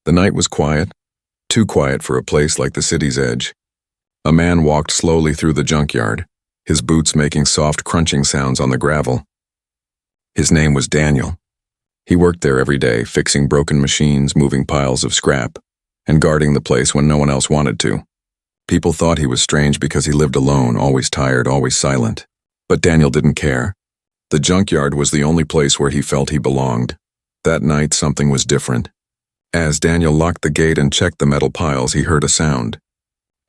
The night was quiet, too quiet for a place like the city's edge. A man walked slowly through the junkyard, his boots making soft crunching sounds on the gravel. His name was Daniel. He worked there every day, fixing broken machines, moving piles of scrap, and guarding the place when no one else wanted to. People thought he was strange because he lived alone, always tired, always silent. But Daniel didn't care. The junkyard was the only place where he felt he belonged. That night, something was different. As Daniel locked the gate and checked the metal piles, he heard a sound.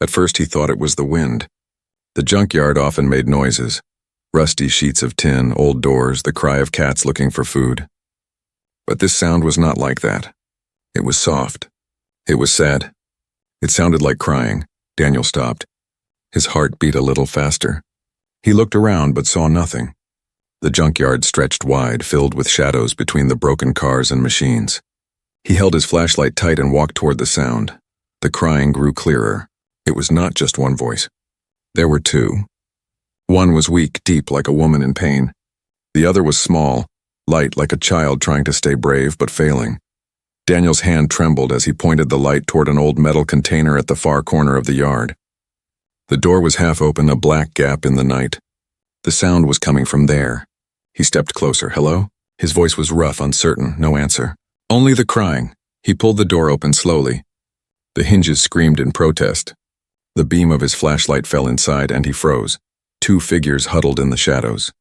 At first, he thought it was the wind. The junkyard often made noises. Rusty sheets of tin, old doors, the cry of cats looking for food. But this sound was not like that. It was soft. It was sad. It sounded like crying. Daniel stopped. His heart beat a little faster. He looked around but saw nothing. The junkyard stretched wide, filled with shadows between the broken cars and machines. He held his flashlight tight and walked toward the sound. The crying grew clearer. It was not just one voice. There were two. One was weak, deep, like a woman in pain. The other was small, light, like a child trying to stay brave but failing. Daniel's hand trembled as he pointed the light toward an old metal container at the far corner of the yard. The door was half open, a black gap in the night. The sound was coming from there. He stepped closer. Hello? His voice was rough, uncertain, no answer. Only the crying. He pulled the door open slowly. The hinges screamed in protest. The beam of his flashlight fell inside and he froze. Two figures huddled in the shadows.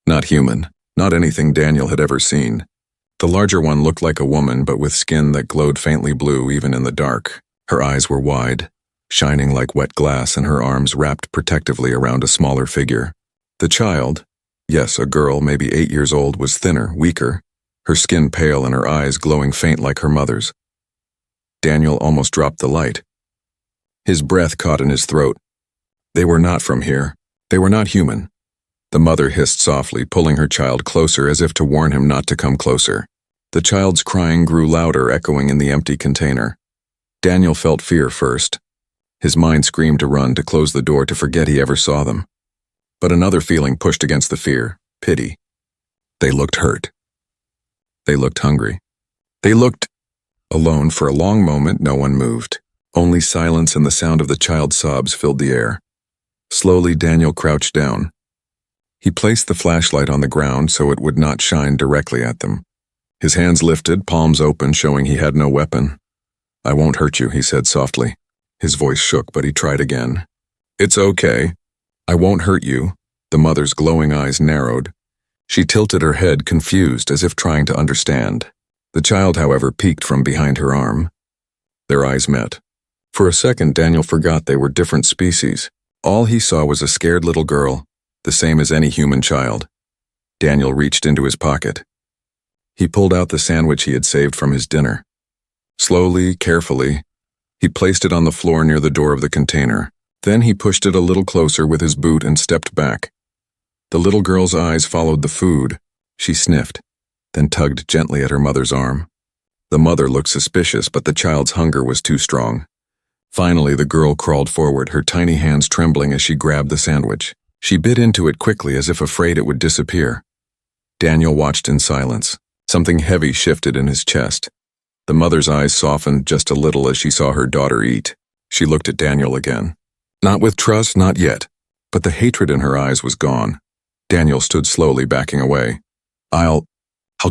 Not human, not anything Daniel had ever seen. The larger one looked like a woman, but with skin that glowed faintly blue even in the dark. Her eyes were wide, shining like wet glass, and her arms wrapped protectively around a smaller figure. The child, yes, a girl, maybe 8 years old, was thinner, weaker, her skin pale and her eyes glowing faint like her mother's. Daniel almost dropped the light. His breath caught in his throat. They were not from here. They were not human. The mother hissed softly, pulling her child closer as if to warn him not to come closer. The child's crying grew louder, echoing in the empty container. Daniel felt fear first. His mind screamed to run, to close the door, to forget he ever saw them. But another feeling pushed against the fear, pity. They looked hurt. They looked hungry. They looked alone. For a long moment, no one moved. Only silence and the sound of the child's sobs filled the air. Slowly, Daniel crouched down. He placed the flashlight on the ground so it would not shine directly at them. His hands lifted, palms open, showing he had no weapon. "I won't hurt you," he said softly. His voice shook, but he tried again. "It's okay. I won't hurt you." The mother's glowing eyes narrowed. She tilted her head, confused, as if trying to understand. The child, however, peeked from behind her arm. Their eyes met. For a second, Daniel forgot they were different species. All he saw was a scared little girl, the same as any human child. Daniel reached into his pocket. He pulled out the sandwich he had saved from his dinner. Slowly, carefully, he placed it on the floor near the door of the container. Then he pushed it a little closer with his boot and stepped back. The little girl's eyes followed the food. She sniffed, then tugged gently at her mother's arm. The mother looked suspicious, but the child's hunger was too strong. Finally, the girl crawled forward, her tiny hands trembling as she grabbed the sandwich. She bit into it quickly, as if afraid it would disappear. Daniel watched in silence. Something heavy shifted in his chest. The mother's eyes softened just a little as she saw her daughter eat. She looked at Daniel again. Not with trust, not yet, but the hatred in her eyes was gone. Daniel stood slowly, backing away. I'll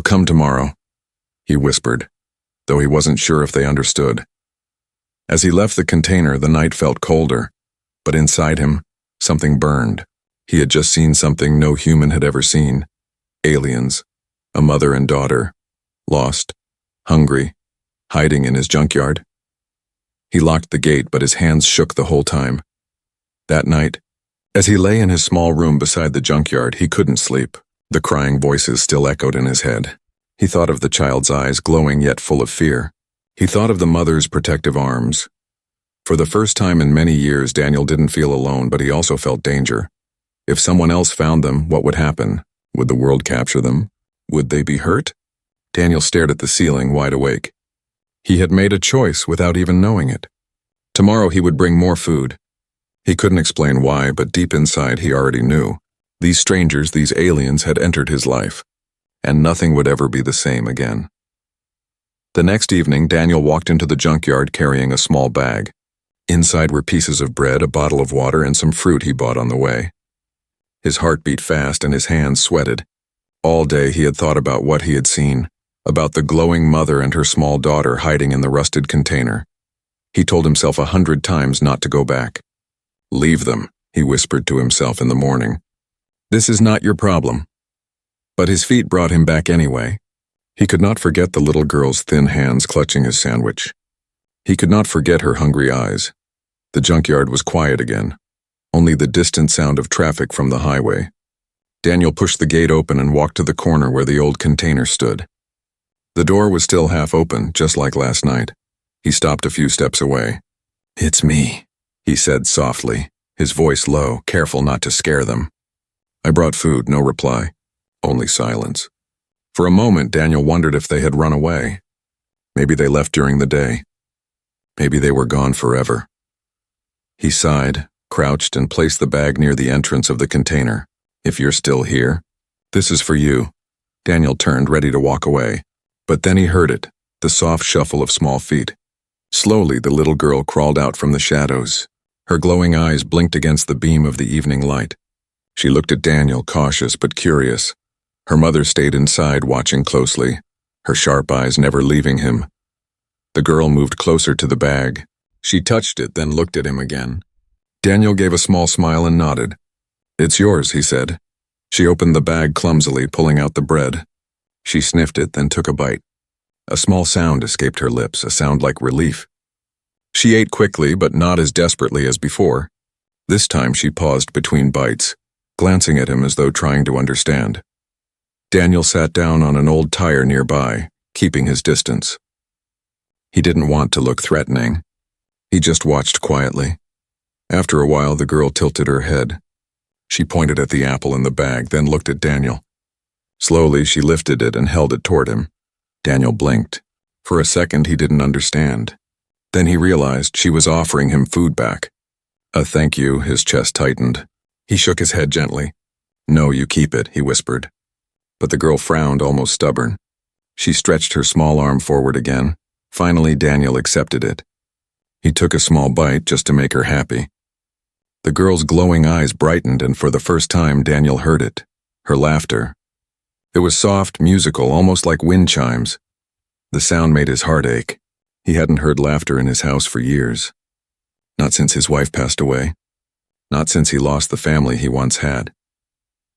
come tomorrow," he whispered, though he wasn't sure if they understood. As he left the container, the night felt colder, but inside him, something burned. He had just seen something no human had ever seen. Aliens, a mother and daughter, lost, hungry, hiding in his junkyard. He locked the gate, but his hands shook the whole time. That night, as he lay in his small room beside the junkyard, he couldn't sleep. The crying voices still echoed in his head. He thought of the child's eyes, glowing yet full of fear. He thought of the mother's protective arms. For the first time in many years, Daniel didn't feel alone, but he also felt danger. If someone else found them, what would happen? Would the world capture them? Would they be hurt? Daniel stared at the ceiling, wide awake. He had made a choice without even knowing it. Tomorrow he would bring more food. He couldn't explain why, but deep inside he already knew. These strangers, these aliens, had entered his life, and nothing would ever be the same again. The next evening, Daniel walked into the junkyard carrying a small bag. Inside were pieces of bread, a bottle of water, and some fruit he bought on the way. His heart beat fast and his hands sweated. All day he had thought about what he had seen, about the glowing mother and her small daughter hiding in the rusted container. He told himself 100 times not to go back. "Leave them," he whispered to himself in the morning. "This is not your problem." But his feet brought him back anyway. He could not forget the little girl's thin hands clutching his sandwich. He could not forget her hungry eyes. The junkyard was quiet again, only the distant sound of traffic from the highway. Daniel pushed the gate open and walked to the corner where the old container stood. The door was still half open, just like last night. He stopped a few steps away. "It's me," he said softly, his voice low, careful not to scare them. "I brought food," no reply, only silence. For a moment, Daniel wondered if they had run away. Maybe they left during the day. Maybe they were gone forever. He sighed, crouched, and placed the bag near the entrance of the container. "If you're still here, this is for you." Daniel turned, ready to walk away. But then he heard it, the soft shuffle of small feet. Slowly, the little girl crawled out from the shadows. Her glowing eyes blinked against the beam of the evening light. She looked at Daniel, cautious but curious. Her mother stayed inside, watching closely, her sharp eyes never leaving him. The girl moved closer to the bag. She touched it, then looked at him again. Daniel gave a small smile and nodded. "It's yours," he said. She opened the bag clumsily, pulling out the bread. She sniffed it, then took a bite. A small sound escaped her lips, a sound like relief. She ate quickly, but not as desperately as before. This time she paused between bites, glancing at him as though trying to understand. Daniel sat down on an old tire nearby, keeping his distance. He didn't want to look threatening. He just watched quietly. After a while, the girl tilted her head. She pointed at the apple in the bag, then looked at Daniel. Slowly, she lifted it and held it toward him. Daniel blinked. For a second, he didn't understand. Then he realized she was offering him food back. "A thank you," his chest tightened. He shook his head gently. "No, you keep it," he whispered. But the girl frowned, almost stubborn. She stretched her small arm forward again. Finally, Daniel accepted it. He took a small bite just to make her happy. The girl's glowing eyes brightened, and for the first time, Daniel heard it. Her laughter. It was soft, musical, almost like wind chimes. The sound made his heart ache. He hadn't heard laughter in his house for years. Not since his wife passed away. Not since he lost the family he once had.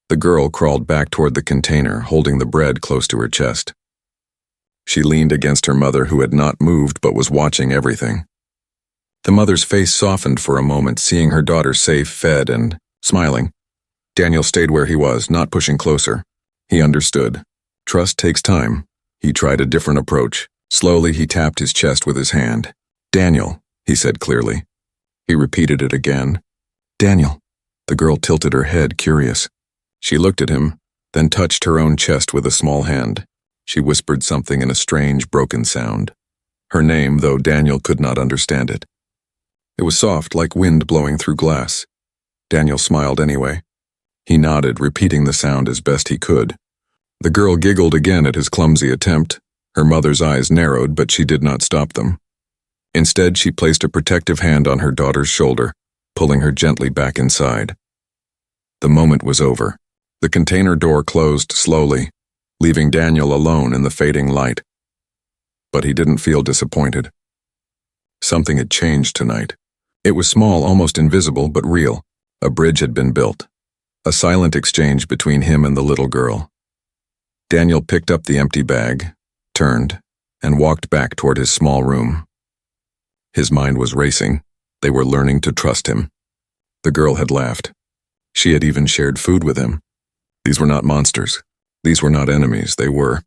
The girl crawled back toward the container, holding the bread close to her chest. She leaned against her mother, who had not moved but was watching everything. The mother's face softened for a moment, seeing her daughter safe, fed, and smiling. Daniel stayed where he was, not pushing closer. He understood. Trust takes time. He tried a different approach. Slowly, he tapped his chest with his hand. "Daniel," he said clearly. He repeated it again. "Daniel." The girl tilted her head, curious. She looked at him, then touched her own chest with a small hand. She whispered something in a strange, broken sound. Her name, though Daniel could not understand it. It was soft, like wind blowing through glass. Daniel smiled anyway. He nodded, repeating the sound as best he could. The girl giggled again at his clumsy attempt. Her mother's eyes narrowed, but she did not stop them. Instead, she placed a protective hand on her daughter's shoulder, pulling her gently back inside. The moment was over. The container door closed slowly, leaving Daniel alone in the fading light. But he didn't feel disappointed. Something had changed tonight. It was small, almost invisible, but real. A bridge had been built. A silent exchange between him and the little girl. Daniel picked up the empty bag, turned, and walked back toward his small room. His mind was racing. They were learning to trust him. The girl had laughed. She had even shared food with him. These were not monsters. These were not enemies. They were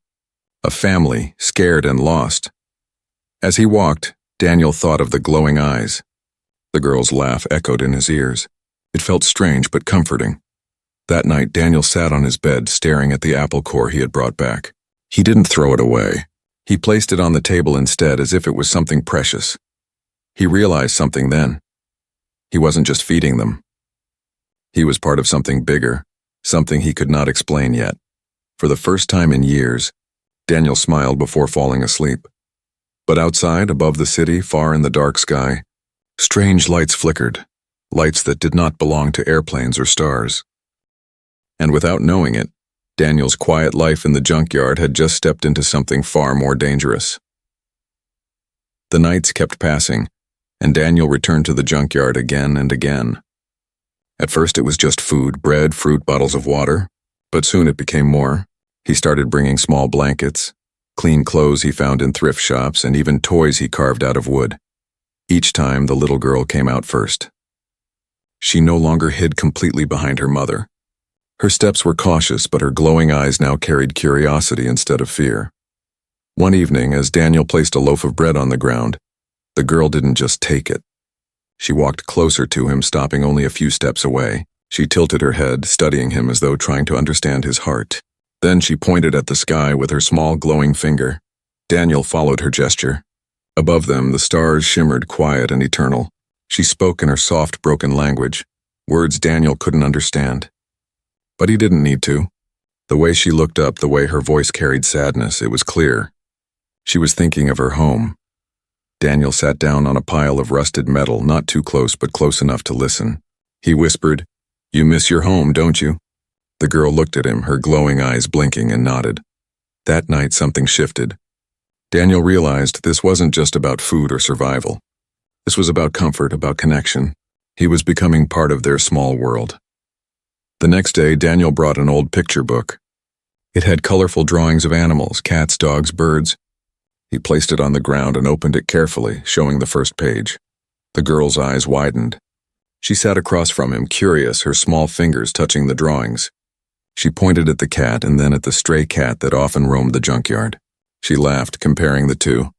a family, scared and lost. As he walked, Daniel thought of the glowing eyes. The girl's laugh echoed in his ears. It felt strange but comforting. That night, Daniel sat on his bed, staring at the apple core he had brought back. He didn't throw it away. He placed it on the table instead, as if it was something precious. He realized something then. He wasn't just feeding them. He was part of something bigger, something he could not explain yet. For the first time in years, Daniel smiled before falling asleep. But outside, above the city, far in the dark sky, strange lights flickered, lights that did not belong to airplanes or stars. And without knowing it, Daniel's quiet life in the junkyard had just stepped into something far more dangerous. The nights kept passing, and Daniel returned to the junkyard again and again. At first it was just food, bread, fruit, bottles of water, but soon it became more. He started bringing small blankets, clean clothes he found in thrift shops, and even toys he carved out of wood. Each time the little girl came out first. She no longer hid completely behind her mother. Her steps were cautious, but her glowing eyes now carried curiosity instead of fear. One evening, as Daniel placed a loaf of bread on the ground, the girl didn't just take it. She walked closer to him, stopping only a few steps away. She tilted her head, studying him as though trying to understand his heart. Then she pointed at the sky with her small glowing finger. Daniel followed her gesture. Above them, the stars shimmered quiet and eternal. She spoke in her soft, broken language, words Daniel couldn't understand. But he didn't need to. The way she looked up, the way her voice carried sadness, it was clear. She was thinking of her home. Daniel sat down on a pile of rusted metal, not too close but close enough to listen. He whispered, "You miss your home, don't you?" The girl looked at him, her glowing eyes blinking, and nodded. That night something shifted. Daniel realized this wasn't just about food or survival. This was about comfort, about connection. He was becoming part of their small world. The next day, Daniel brought an old picture book. It had colorful drawings of animals, cats, dogs, birds. He placed it on the ground and opened it carefully, showing the first page. The girl's eyes widened. She sat across from him, curious, her small fingers touching the drawings. She pointed at the cat and then at the stray cat that often roamed the junkyard. She laughed, comparing the two.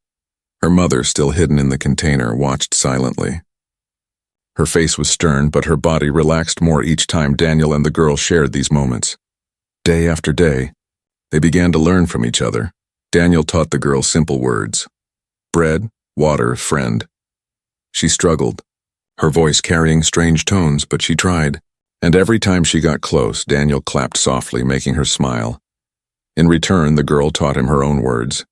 Her mother, still hidden in the container, watched silently. Her face was stern, but her body relaxed more each time Daniel and the girl shared these moments. Day after day, they began to learn from each other. Daniel taught the girl simple words. Bread, water, friend. She struggled, her voice carrying strange tones, but she tried. And every time she got close, Daniel clapped softly, making her smile. In return, the girl taught him her own words.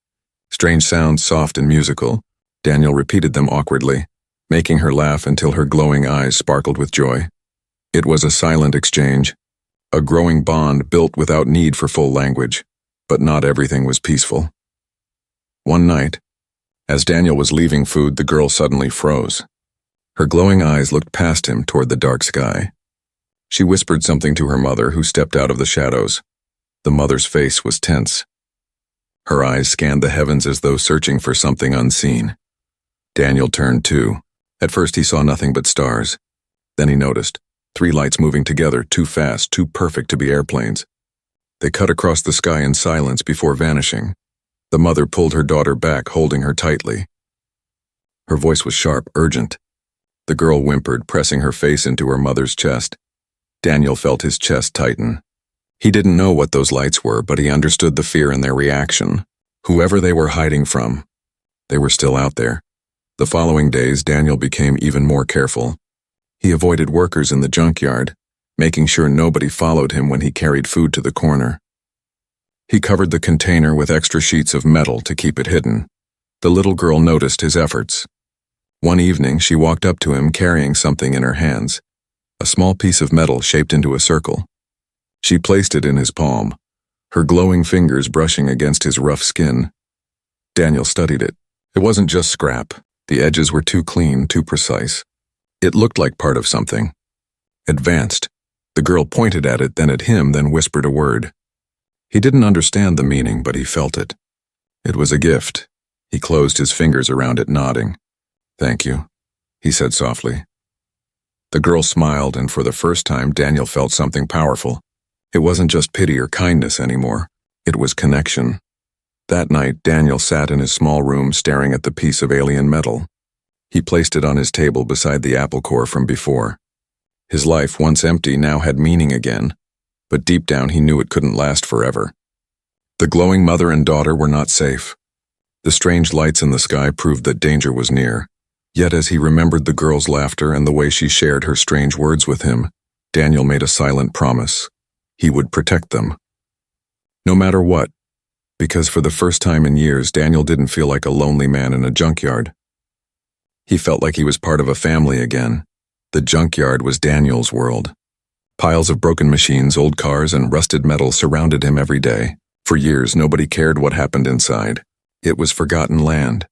Strange sounds, soft and musical. Daniel repeated them awkwardly, making her laugh until her glowing eyes sparkled with joy. It was a silent exchange, a growing bond built without need for full language, but not everything was peaceful. One night, as Daniel was leaving food, the girl suddenly froze. Her glowing eyes looked past him toward the dark sky. She whispered something to her mother, who stepped out of the shadows. The mother's face was tense. Her eyes scanned the heavens as though searching for something unseen. Daniel turned too. At first he saw nothing but stars. Then he noticed 3 lights moving together, too fast, too perfect to be airplanes. They cut across the sky in silence before vanishing. The mother pulled her daughter back, holding her tightly. Her voice was sharp, urgent. The girl whimpered, pressing her face into her mother's chest. Daniel felt his chest tighten. He didn't know what those lights were, but he understood the fear in their reaction. Whoever they were hiding from, they were still out there. The following days, Daniel became even more careful. He avoided workers in the junkyard, making sure nobody followed him when he carried food to the corner. He covered the container with extra sheets of metal to keep it hidden. The little girl noticed his efforts. One evening, she walked up to him carrying something in her hands, a small piece of metal shaped into a circle. She placed it in his palm, her glowing fingers brushing against his rough skin. Daniel studied it. It wasn't just scrap. The edges were too clean, too precise. It looked like part of something. Advanced. The girl pointed at it, then at him, then whispered a word. He didn't understand the meaning, but he felt it. It was a gift. He closed his fingers around it, nodding. "Thank you," he said softly. The girl smiled, and for the first time, Daniel felt something powerful. It wasn't just pity or kindness anymore. It was connection. That night, Daniel sat in his small room staring at the piece of alien metal. He placed it on his table beside the apple core from before. His life, once empty, now had meaning again, but deep down he knew it couldn't last forever. The glowing mother and daughter were not safe. The strange lights in the sky proved that danger was near. Yet as he remembered the girl's laughter and the way she shared her strange words with him, Daniel made a silent promise. He would protect them. No matter what, Because for the first time in years, Daniel didn't feel like a lonely man in a junkyard. He felt like he was part of a family again. The junkyard was Daniel's world. Piles of broken machines, old cars, and rusted metal surrounded him every day. For years, nobody cared what happened inside. It was forgotten land.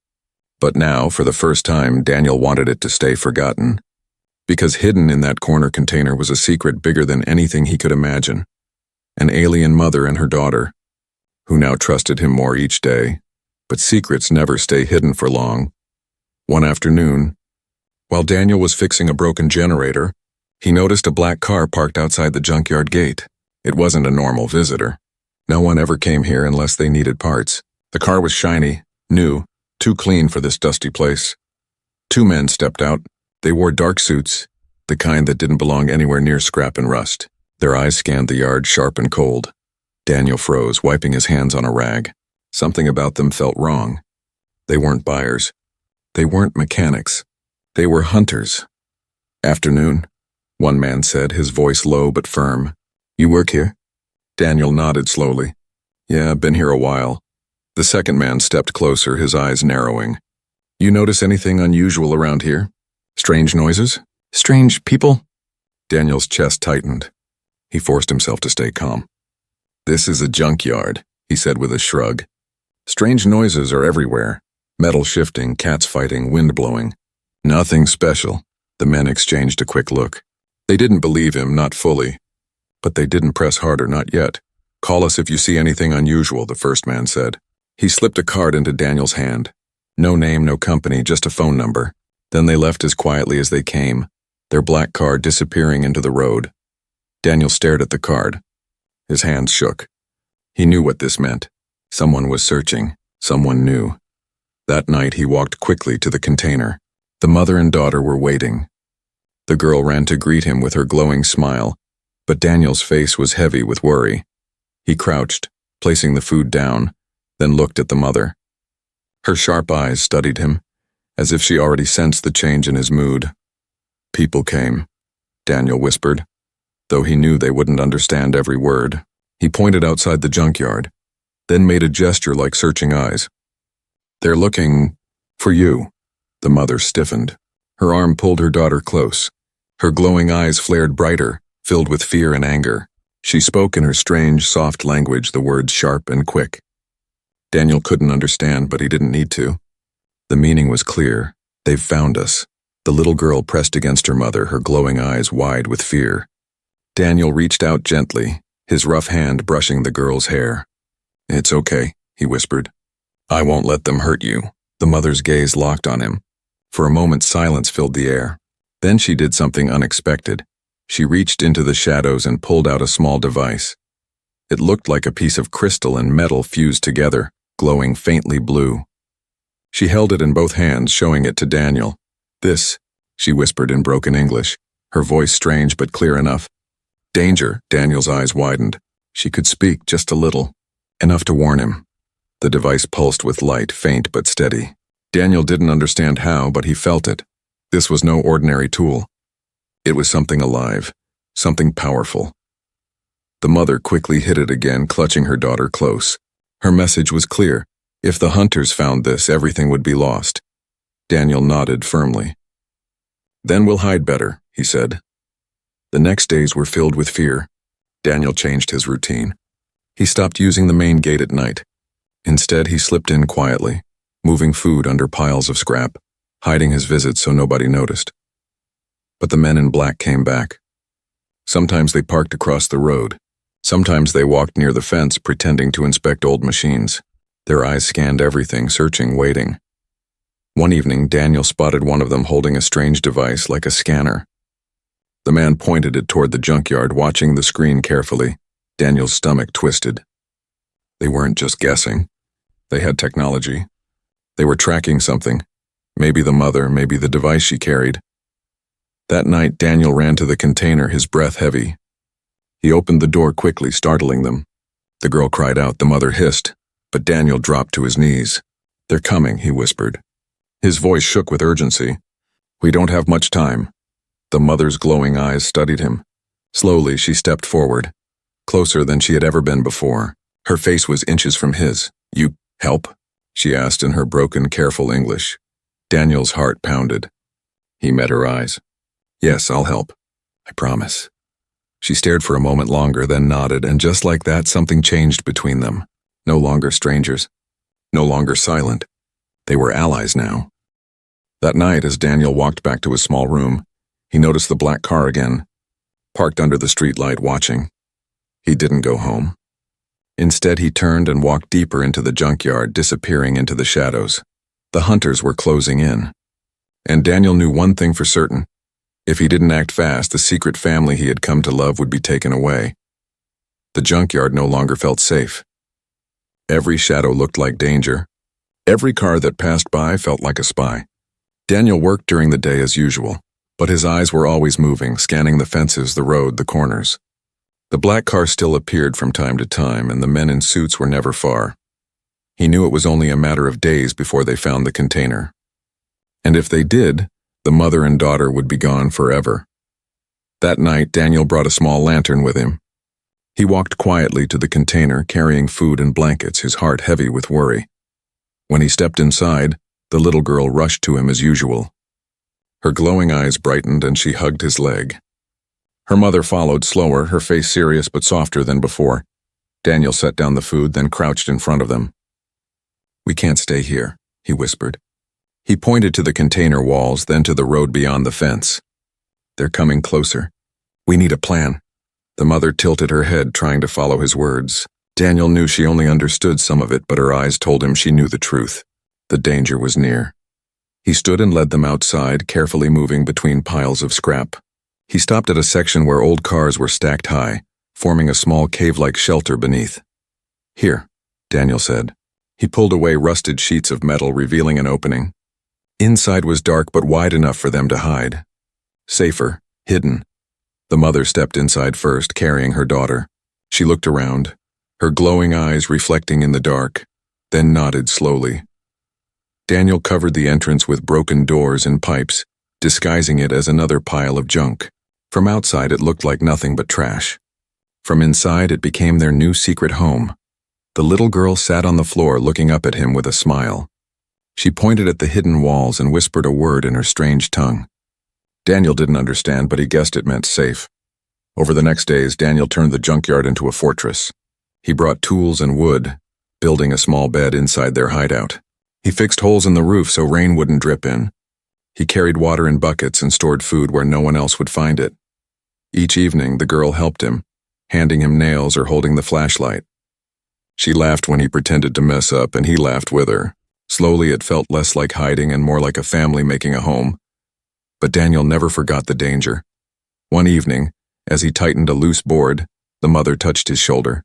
But now, for the first time, Daniel wanted it to stay forgotten. Because hidden in that corner container was a secret bigger than anything he could imagine. An alien mother and her daughter, who now trusted him more each day. But secrets never stay hidden for long. One afternoon, while Daniel was fixing a broken generator, he noticed a black car parked outside the junkyard gate. It wasn't a normal visitor. No one ever came here unless they needed parts. The car was shiny, new, too clean for this dusty place. Two men stepped out. They wore dark suits, the kind that didn't belong anywhere near scrap and rust. Their eyes scanned the yard, sharp and cold. Daniel froze, wiping his hands on a rag. Something about them felt wrong. They weren't buyers. They weren't mechanics. They were hunters. "Afternoon," one man said, his voice low but firm. "You work here?" Daniel nodded slowly. "Yeah, been here a while." The second man stepped closer, his eyes narrowing. "You notice anything unusual around here? Strange noises? Strange people?" Daniel's chest tightened. He forced himself to stay calm. "This is a junkyard," he said with a shrug. "Strange noises are everywhere. Metal shifting, cats fighting, wind blowing. Nothing special." The men exchanged a quick look. They didn't believe him, not fully. But they didn't press harder, not yet. "Call us if you see anything unusual," the first man said. He slipped a card into Daniel's hand. No name, no company, just a phone number. Then they left as quietly as they came, their black car disappearing into the road. Daniel stared at the card. His hands shook. He knew what this meant. Someone was searching. Someone knew. That night he walked quickly to the container. The mother and daughter were waiting. The girl ran to greet him with her glowing smile, but Daniel's face was heavy with worry. He crouched, placing the food down, then looked at the mother. Her sharp eyes studied him, as if she already sensed the change in his mood. "People came," Daniel whispered, though he knew they wouldn't understand every word. He pointed outside the junkyard, then made a gesture like searching eyes. "They're looking for you." The mother stiffened. Her arm pulled her daughter close. Her glowing eyes flared brighter, filled with fear and anger. She spoke in her strange, soft language, the words sharp and quick. Daniel couldn't understand, but he didn't need to. The meaning was clear. "They've found us." The little girl pressed against her mother, her glowing eyes wide with fear. Daniel reached out gently, his rough hand brushing the girl's hair. "It's okay," he whispered. "I won't let them hurt you." The mother's gaze locked on him. For a moment, silence filled the air. Then she did something unexpected. She reached into the shadows and pulled out a small device. It looked like a piece of crystal and metal fused together, glowing faintly blue. She held it in both hands, showing it to Daniel. "This," she whispered in broken English, her voice strange but clear enough. "Danger," Daniel's eyes widened. She could speak just a little, enough to warn him. The device pulsed with light, faint but steady. Daniel didn't understand how, but he felt it. This was no ordinary tool. It was something alive, something powerful. The mother quickly hid it again, clutching her daughter close. Her message was clear. If the hunters found this, everything would be lost. Daniel nodded firmly. "Then we'll hide better," he said. The next days were filled with fear. Daniel changed his routine. He stopped using the main gate at night. Instead, he slipped in quietly, moving food under piles of scrap, hiding his visits so nobody noticed. But the men in black came back. Sometimes they parked across the road. Sometimes they walked near the fence, pretending to inspect old machines. Their eyes scanned everything, searching, waiting. One evening, Daniel spotted one of them holding a strange device like a scanner. The man pointed it toward the junkyard, watching the screen carefully. Daniel's stomach twisted. They weren't just guessing. They had technology. They were tracking something. Maybe the mother, maybe the device she carried. That night, Daniel ran to the container, his breath heavy. He opened the door quickly, startling them. The girl cried out, the mother hissed, but Daniel dropped to his knees. "They're coming," he whispered. His voice shook with urgency. "We don't have much time." The mother's glowing eyes studied him. Slowly, she stepped forward, closer than she had ever been before. Her face was inches from his. You help? She asked in her broken, careful English. Daniel's heart pounded. He met her eyes. Yes, I'll help. I promise. She stared for a moment longer, then nodded, and just like that, something changed between them. No longer strangers. No longer silent. They were allies now. That night, as Daniel walked back to his small room, he noticed the black car again, parked under the streetlight watching. He didn't go home. Instead, he turned and walked deeper into the junkyard, disappearing into the shadows. The hunters were closing in. And Daniel knew one thing for certain. If he didn't act fast, the secret family he had come to love would be taken away. The junkyard no longer felt safe. Every shadow looked like danger. Every car that passed by felt like a spy. Daniel worked during the day as usual, but his eyes were always moving, scanning the fences, the road, the corners. The black car still appeared from time to time, and the men in suits were never far. He knew it was only a matter of days before they found the container. And if they did, the mother and daughter would be gone forever. That night, Daniel brought a small lantern with him. He walked quietly to the container, carrying food and blankets, his heart heavy with worry. When he stepped inside, the little girl rushed to him as usual. Her glowing eyes brightened and she hugged his leg. Her mother followed slower, her face serious but softer than before. Daniel set down the food, then crouched in front of them. "We can't stay here," he whispered. He pointed to the container walls, then to the road beyond the fence. "They're coming closer. We need a plan." The mother tilted her head, trying to follow his words. Daniel knew she only understood some of it, but her eyes told him she knew the truth. The danger was near. He stood and led them outside, carefully moving between piles of scrap. He stopped at a section where old cars were stacked high, forming a small cave-like shelter beneath. "Here," Daniel said. He pulled away rusted sheets of metal, revealing an opening. Inside was dark but wide enough for them to hide. Safer, hidden. The mother stepped inside first, carrying her daughter. She looked around, her glowing eyes reflecting in the dark, then nodded slowly. Daniel covered the entrance with broken doors and pipes, disguising it as another pile of junk. From outside it looked like nothing but trash. From inside it became their new secret home. The little girl sat on the floor looking up at him with a smile. She pointed at the hidden walls and whispered a word in her strange tongue. Daniel didn't understand, but he guessed it meant safe. Over the next days, Daniel turned the junkyard into a fortress. He brought tools and wood, building a small bed inside their hideout. He fixed holes in the roof so rain wouldn't drip in. He carried water in buckets and stored food where no one else would find it. Each evening, the girl helped him, handing him nails or holding the flashlight. She laughed when he pretended to mess up, and he laughed with her. Slowly, it felt less like hiding and more like a family making a home. But Daniel never forgot the danger. One evening, as he tightened a loose board, the mother touched his shoulder.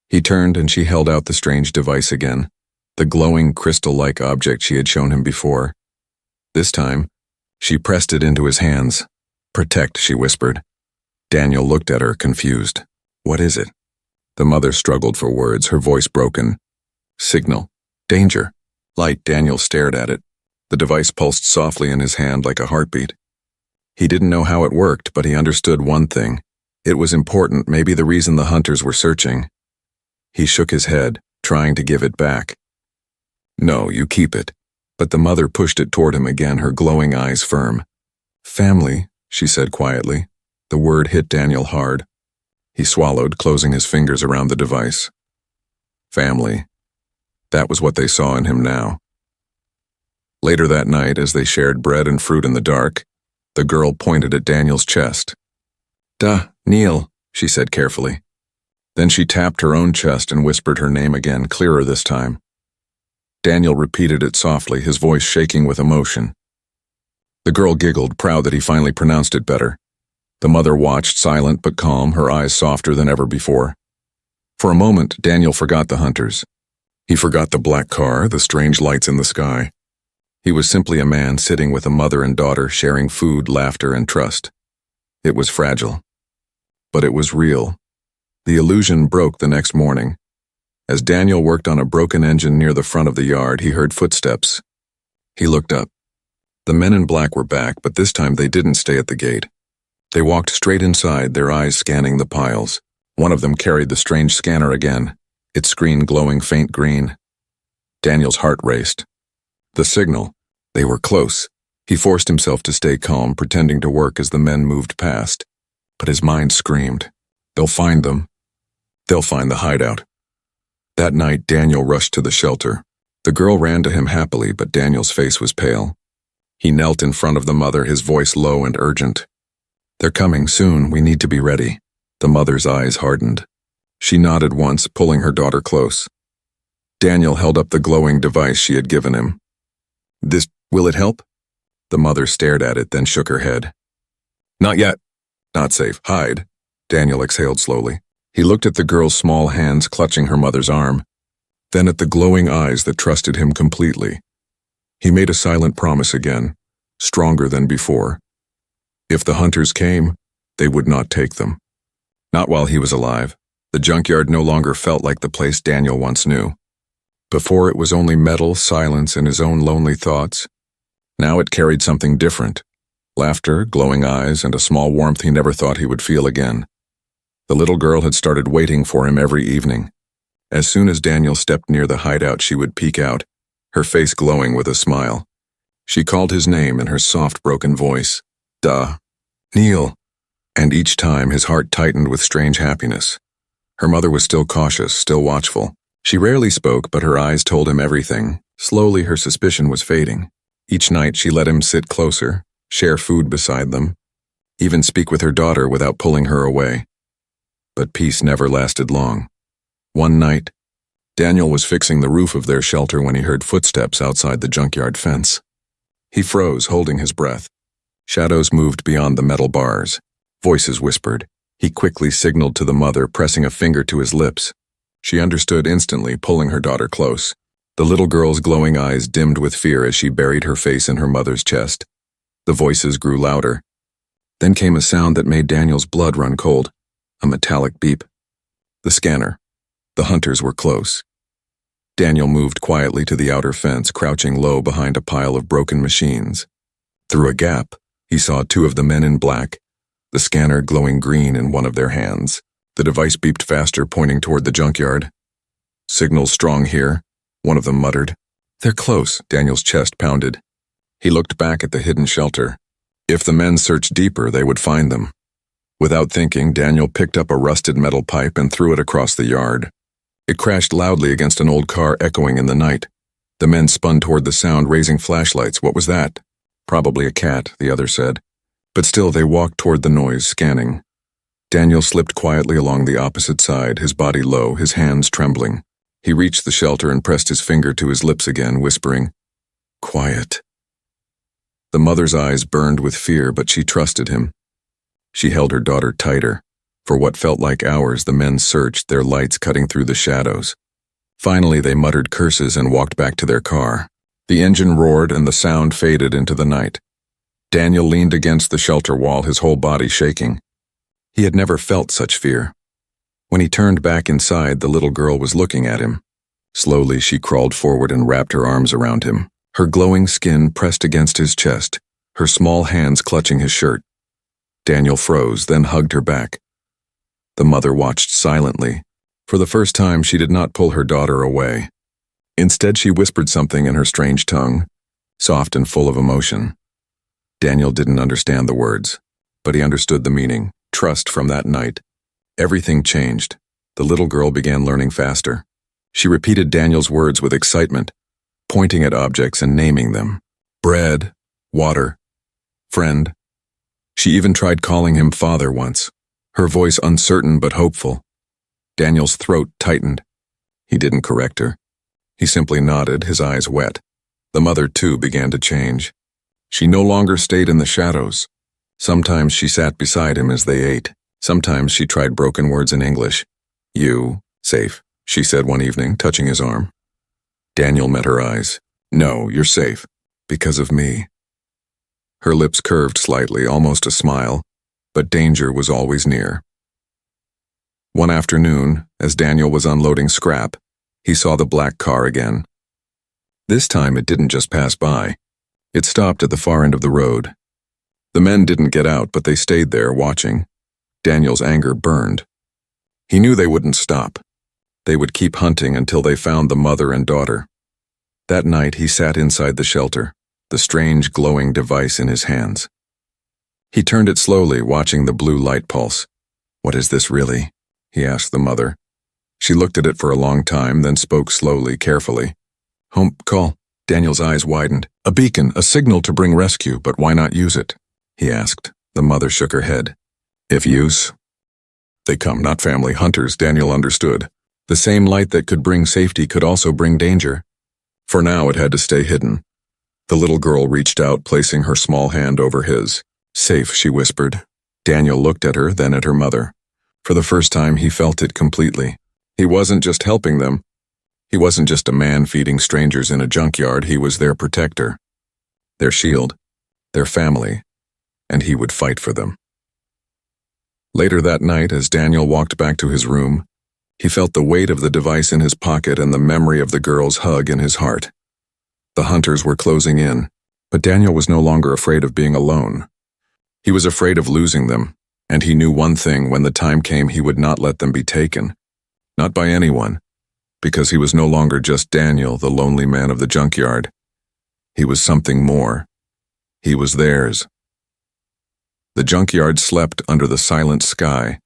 He turned and she held out the strange device again, the glowing crystal-like object she had shown him before. This time, she pressed it into his hands. "Protect," she whispered. Daniel looked at her, confused. "What is it?" The mother struggled for words, her voice broken. "Signal. Danger." Light. Daniel stared at it. The device pulsed softly in his hand like a heartbeat. He didn't know how it worked, but he understood one thing. It was important, maybe the reason the hunters were searching. He shook his head, trying to give it back. "No, you keep it." But the mother pushed it toward him again, her glowing eyes firm. "Family," she said quietly. The word hit Daniel hard. He swallowed, closing his fingers around the device. Family. That was what they saw in him now. Later that night, as they shared bread and fruit in the dark, the girl pointed at Daniel's chest. "Neil," she said carefully. Then she tapped her own chest and whispered her name again, clearer this time. Daniel repeated it softly, his voice shaking with emotion. The girl giggled, proud that he finally pronounced it better. The mother watched, silent but calm, her eyes softer than ever before. For a moment, Daniel forgot the hunters. He forgot the black car, the strange lights in the sky. He was simply a man sitting with a mother and daughter, sharing food, laughter, and trust. It was fragile. But it was real. The illusion broke the next morning. As Daniel worked on a broken engine near the front of the yard, he heard footsteps. He looked up. The men in black were back, but this time they didn't stay at the gate. They walked straight inside, their eyes scanning the piles. One of them carried the strange scanner again, its screen glowing faint green. Daniel's heart raced. The signal. They were close. He forced himself to stay calm, pretending to work as the men moved past. But his mind screamed. They'll find them. They'll find the hideout. That night, Daniel rushed to the shelter. The girl ran to him happily, but Daniel's face was pale. He knelt in front of the mother, his voice low and urgent. They're coming soon. We need to be ready. The mother's eyes hardened. She nodded once, pulling her daughter close. Daniel held up the glowing device she had given him. Will it help? The mother stared at it, then shook her head. Not yet. Not safe. Hide. Daniel exhaled slowly. He looked at the girl's small hands clutching her mother's arm, then at the glowing eyes that trusted him completely. He made a silent promise again, stronger than before. If the hunters came, they would not take them. Not while he was alive. The junkyard no longer felt like the place Daniel once knew. Before it was only metal, silence, and his own lonely thoughts. Now it carried something different. Laughter, glowing eyes, and a small warmth he never thought he would feel again. The little girl had started waiting for him every evening. As soon as Daniel stepped near the hideout, she would peek out, her face glowing with a smile. She called his name in her soft, broken voice. Duh. Neil. And each time his heart tightened with strange happiness. Her mother was still cautious, still watchful. She rarely spoke, but her eyes told him everything. Slowly her suspicion was fading. Each night she let him sit closer, share food beside them, even speak with her daughter without pulling her away. But peace never lasted long. One night, Daniel was fixing the roof of their shelter when he heard footsteps outside the junkyard fence. He froze, holding his breath. Shadows moved beyond the metal bars. Voices whispered. He quickly signaled to the mother, pressing a finger to his lips. She understood instantly, pulling her daughter close. The little girl's glowing eyes dimmed with fear as she buried her face in her mother's chest. The voices grew louder. Then came a sound that made Daniel's blood run cold. A metallic beep. The scanner. The hunters were close. Daniel moved quietly to the outer fence, crouching low behind a pile of broken machines. Through a gap, he saw two of the men in black, the scanner glowing green in one of their hands. The device beeped faster, pointing toward the junkyard. Signal's strong here, one of them muttered. They're close, Daniel's chest pounded. He looked back at the hidden shelter. If the men searched deeper, they would find them. Without thinking, Daniel picked up a rusted metal pipe and threw it across the yard. It crashed loudly against an old car, echoing in the night. The men spun toward the sound, raising flashlights. What was that? Probably a cat, the other said. But still they walked toward the noise, scanning. Daniel slipped quietly along the opposite side, his body low, his hands trembling. He reached the shelter and pressed his finger to his lips again, whispering, "Quiet." The mother's eyes burned with fear, but she trusted him. She held her daughter tighter. For what felt like hours, the men searched, their lights cutting through the shadows. Finally, they muttered curses and walked back to their car. The engine roared and the sound faded into the night. Daniel leaned against the shelter wall, his whole body shaking. He had never felt such fear. When he turned back inside, the little girl was looking at him. Slowly, she crawled forward and wrapped her arms around him, her glowing skin pressed against his chest, her small hands clutching his shirt. Daniel froze, then hugged her back. The mother watched silently. For the first time, she did not pull her daughter away. Instead, she whispered something in her strange tongue, soft and full of emotion. Daniel didn't understand the words, but he understood the meaning. Trust from that night. Everything changed. The little girl began learning faster. She repeated Daniel's words with excitement, pointing at objects and naming them. Bread, water, friend. She even tried calling him father once, her voice uncertain but hopeful. Daniel's throat tightened. He didn't correct her. He simply nodded, his eyes wet. The mother, too, began to change. She no longer stayed in the shadows. Sometimes she sat beside him as they ate. Sometimes she tried broken words in English. You, safe, she said one evening, touching his arm. Daniel met her eyes. No, you're safe. Because of me. Her lips curved slightly, almost a smile, but danger was always near. One afternoon, as Daniel was unloading scrap, he saw the black car again. This time it didn't just pass by. It stopped at the far end of the road. The men didn't get out, but they stayed there, watching. Daniel's anger burned. He knew they wouldn't stop. They would keep hunting until they found the mother and daughter. That night he sat inside the shelter, the strange glowing device in his hands. He turned it slowly, watching the blue light pulse. "What is this really?" he asked the mother. She looked at it for a long time, then spoke slowly, carefully. "Home call." Daniel's eyes widened. "A beacon, a signal to bring rescue, but why not use it?" he asked. The mother shook her head. "If use, they come, not family hunters," Daniel understood. The same light that could bring safety could also bring danger. For now, it had to stay hidden. The little girl reached out, placing her small hand over his. "Safe," she whispered. Daniel looked at her, then at her mother. For the first time, he felt it completely. He wasn't just helping them. He wasn't just a man feeding strangers in a junkyard. He was their protector, their shield, their family, and he would fight for them. Later that night, as Daniel walked back to his room, he felt the weight of the device in his pocket and the memory of the girl's hug in his heart. The hunters were closing in, but Daniel was no longer afraid of being alone. He was afraid of losing them, and he knew one thing: when the time came, he would not let them be taken. Not by anyone, because he was no longer just Daniel, the lonely man of the junkyard. He was something more. He was theirs. The junkyard slept under the silent sky,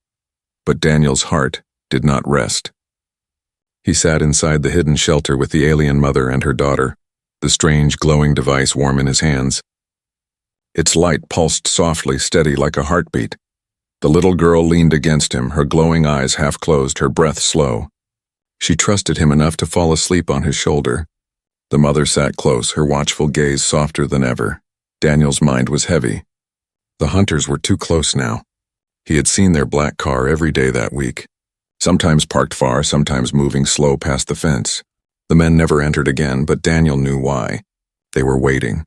but Daniel's heart did not rest. He sat inside the hidden shelter with the alien mother and her daughter, the strange glowing device warm in his hands. Its light pulsed softly, steady like a heartbeat. The little girl leaned against him, her glowing eyes half closed, her breath slow. She trusted him enough to fall asleep on his shoulder. The mother sat close, her watchful gaze softer than ever. Daniel's mind was heavy. The hunters were too close now. He had seen their black car every day that week, sometimes parked far, sometimes moving slow past the fence. The men never entered again, but Daniel knew why. They were waiting,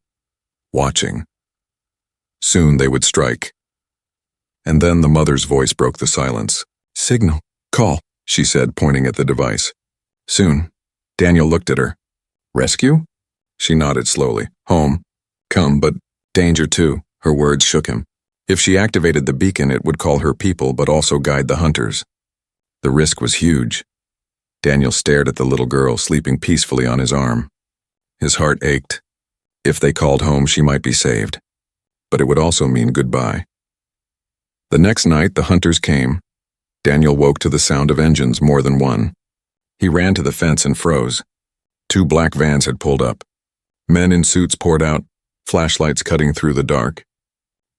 watching. Soon they would strike. And then the mother's voice broke the silence. "Signal, call," she said, pointing at the device. "Soon." Daniel looked at her. "Rescue?" She nodded slowly. "Home. Come, but danger too." Her words shook him. If she activated the beacon, it would call her people, but also guide the hunters. The risk was huge. Daniel stared at the little girl sleeping peacefully on his arm. His heart ached. If they called home, she might be saved. But it would also mean goodbye. The next night, the hunters came. Daniel woke to the sound of engines, more than one. He ran to the fence and froze. 2 black vans had pulled up. Men in suits poured out, flashlights cutting through the dark.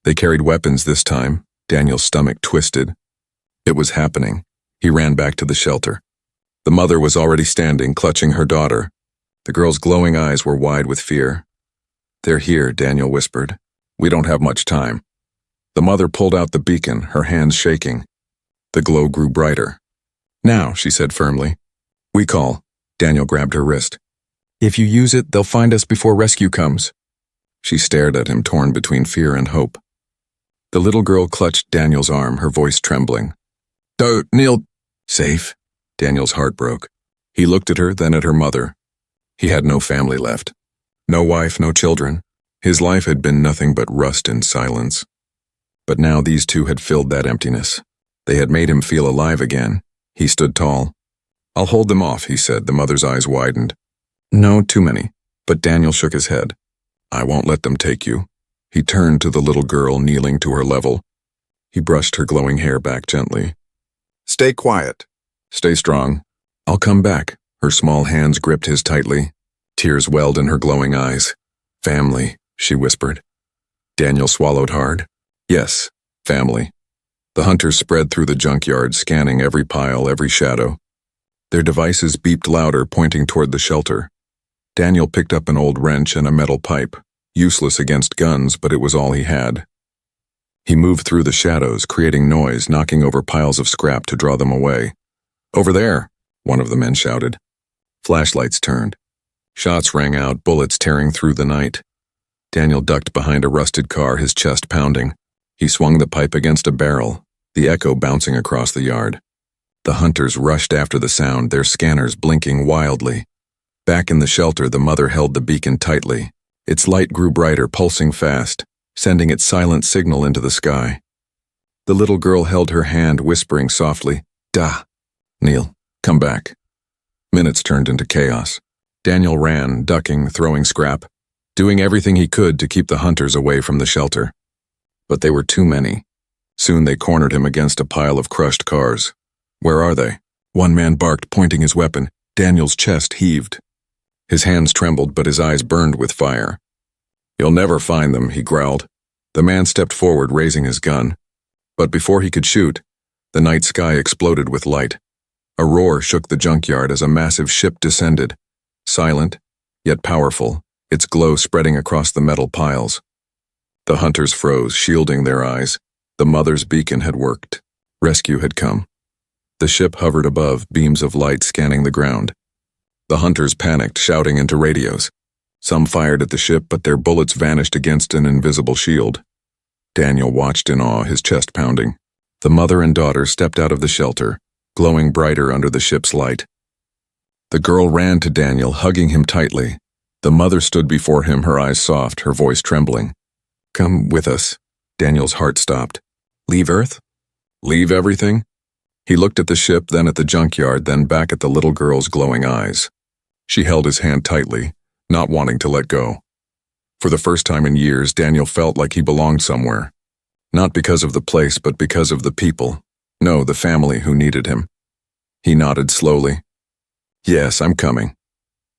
They carried weapons this time. Daniel's stomach twisted. It was happening. He ran back to the shelter. The mother was already standing, clutching her daughter. The girl's glowing eyes were wide with fear. "They're here," Daniel whispered. "We don't have much time." The mother pulled out the beacon, her hands shaking. The glow grew brighter. "Now," she said firmly. "We call." Daniel grabbed her wrist. "If you use it, they'll find us before rescue comes." She stared at him, torn between fear and hope. The little girl clutched Daniel's arm, her voice trembling. "Neil." "Safe?" Daniel's heart broke. He looked at her, then at her mother. He had no family left. No wife, no children. His life had been nothing but rust and silence. But now these two had filled that emptiness. They had made him feel alive again. He stood tall. "I'll hold them off," he said. The mother's eyes widened. "No, too many." But Daniel shook his head. "I won't let them take you." He turned to the little girl kneeling to her level. He brushed her glowing hair back gently. "Stay quiet. Stay strong. I'll come back." Her small hands gripped his tightly. Tears welled in her glowing eyes. "Family," she whispered. Daniel swallowed hard. Yes, family. The hunters spread through the junkyard, scanning every pile, every shadow. Their devices beeped louder, pointing toward the shelter. Daniel picked up an old wrench and a metal pipe, useless against guns, but it was all he had. He moved through the shadows, creating noise, knocking over piles of scrap to draw them away. "Over there!" one of the men shouted. Flashlights turned. Shots rang out, bullets tearing through the night. Daniel ducked behind a rusted car, his chest pounding. He swung the pipe against a barrel, the echo bouncing across the yard. The hunters rushed after the sound, their scanners blinking wildly. Back in the shelter, the mother held the beacon tightly. Its light grew brighter, pulsing fast, sending its silent signal into the sky. The little girl held her hand, whispering softly, "Da, Neil, come back." Minutes turned into chaos. Daniel ran, ducking, throwing scrap, doing everything he could to keep the hunters away from the shelter. But they were too many. Soon they cornered him against a pile of crushed cars. "Where are they?" One man barked, pointing his weapon. Daniel's chest heaved. His hands trembled, but his eyes burned with fire. "You'll never find them," he growled. The man stepped forward, raising his gun. But before he could shoot, the night sky exploded with light. A roar shook the junkyard as a massive ship descended, silent, yet powerful, its glow spreading across the metal piles. The hunters froze, shielding their eyes. The mother's beacon had worked. Rescue had come. The ship hovered above, beams of light scanning the ground. The hunters panicked, shouting into radios. Some fired at the ship, but their bullets vanished against an invisible shield. Daniel watched in awe, his chest pounding. The mother and daughter stepped out of the shelter, glowing brighter under the ship's light. The girl ran to Daniel, hugging him tightly. The mother stood before him, her eyes soft, her voice trembling. "Come with us." Daniel's heart stopped. "Leave Earth?" "Leave everything?" He looked at the ship, then at the junkyard, then back at the little girl's glowing eyes. She held his hand tightly, not wanting to let go. For the first time in years, Daniel felt like he belonged somewhere. Not because of the place, but because of the people. No, the family who needed him. He nodded slowly. "Yes, I'm coming."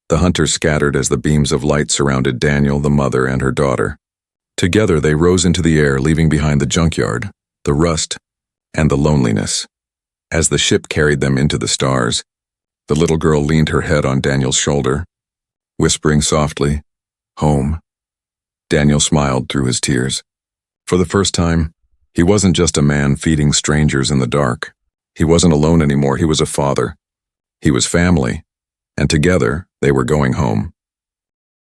The hunters scattered as the beams of light surrounded Daniel, the mother, and her daughter. Together they rose into the air, leaving behind the junkyard, the rust, and the loneliness. As the ship carried them into the stars, the little girl leaned her head on Daniel's shoulder, whispering softly, "Home." Daniel smiled through his tears. For the first time, he wasn't just a man feeding strangers in the dark. He wasn't alone anymore, he was a father. He was family, and together they were going home.